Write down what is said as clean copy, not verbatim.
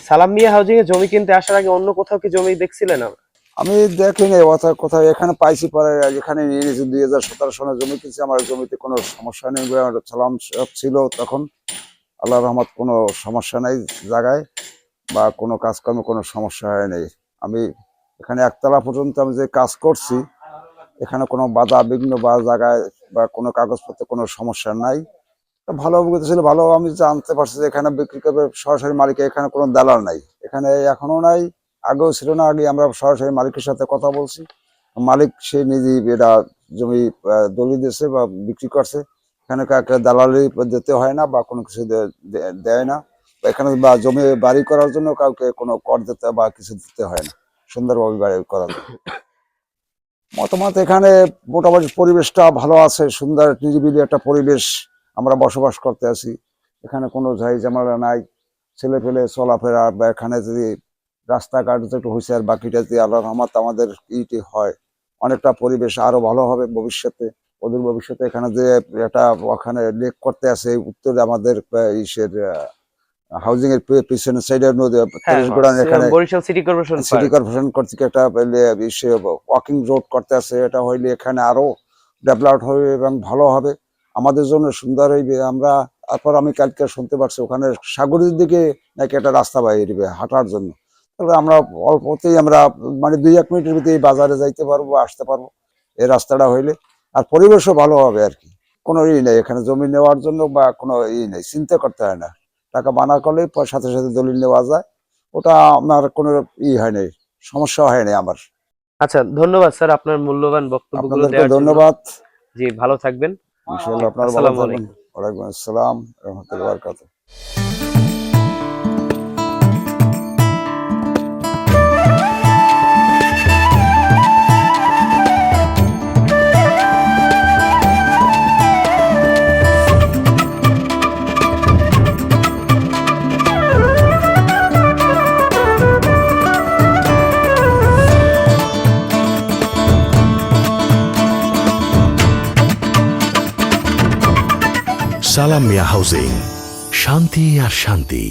সালাম মিয়া হাউজিং এ জমি কিনতে আসার আগে অন্য কোথাও কি জমি দেখছিলেন? আমি দেখিনি কোথাও এখানে পাইছি, পরে এখানে নিয়ে নিয়েছি। 2017 সালে জমি কিনছি। আমার জমিতে কোনো সমস্যা নেই, সালাম ছিল তখন। আল্লাহ রহমত, কোনো সমস্যা নেই জায়গায় বা কোনো কাজকর্মে কোনো সমস্যা হয় নাই। আমি এখানে একতলা পর্যন্ত আমি যে কাজ করছি, এখানে কোনো বাধা বিঘ্ন বা জায়গায় বা কোনো কাগজপত্রে কোনো সমস্যা নাই। ভালো অভিজ্ঞতা ছিল, ভালো। আমি জানতে পারছি যে এখানে বিক্রি করবে সরাসরি মালিক, এখানে কোনো দালাল নাই, এখানে এখনো নাই, আগেও ছিল না। আগে আমরা সরাসরি মালিকের সাথে কথা বলছি, মালিক সে নিজেই এটা জমি দলিল দিয়েছে বা বিক্রি করছে। এখানে কাউকে দালালি দিতে হয় না বা কোনো কিছু দেয় না। এখানে বা জমি বাড়ি করার জন্য কাউকে কোনো কর দিতে বা কিছু দিতে হয় না, সুন্দরভাবে বাড়ি করার জন্য। মতামত, এখানে মোটামুটি পরিবেশটা ভালো আছে, সুন্দর নিরিবিলি একটা পরিবেশ আমরা বসবাস করতে আছি। এখানে কোনো ঝাই ঝামেলা নাই, ছেলে পেলে চলাফেরা বা এখানে যদি রাস্তাঘাট একটু হয়েছে আর বাকিটা যদি আল্লাহর রহমত আমাদের ইটি হয়, অনেকটা পরিবেশ আরো ভালো হবে ভবিষ্যতে। ওদের ভবিষ্যতে এখানে যে একটা ওখানে লেক করতে আছে উত্তরে আমাদের ইসের হাউজিং এর পিছনে সাইডের নদী এখানে বরিশাল সিটি কর্পোরেশন কর্তৃক একটা ওয়াকিং রোড করতে আছে। এটা হইলে এখানে আরো ডেভেলপ হবে এবং ভালো হবে, আমাদের জন্য সুন্দর হইবে। আমরা তারপর আমি কালকে শুনতে পারছি ওখানে সাগরের দিকে নাকি একটা রাস্তা বাইরে হাঁটার জন্য। তবে আমরা অল্পতেই আমরা মানে 2-1 মিনিটের ভিতরে বাজারে যাইতে পারবো, আসতে পারবো এই রাস্তাটা হইলে। আর পরিবেশও ভালো হবে আর কি। কোনো নেই এখানে জমি নেওয়ার জন্য বা কোনো নেই, চিন্তা করতে হয় না। টাকা বানা করলে সাথে সাথে দলিল নেওয়া যায়, ওটা আমার কোনো হয় নাই, সমস্যা হয় নাই আমার। আচ্ছা, ধন্যবাদ স্যার আপনার মূল্যবান বক্তব্যগুলো দেওয়ার জন্য। ধন্যবাদ। জি, ভালো থাকবেন। ইনশাআল্লাহ আপনারা ভালো থাকবেন। ওয়ালাইকুম আসসালাম রাহমাতুল্লাহি ওয়া বারাকাতুহু। সালাম মিয়া হাউজিং, শান্তি আর শান্তি।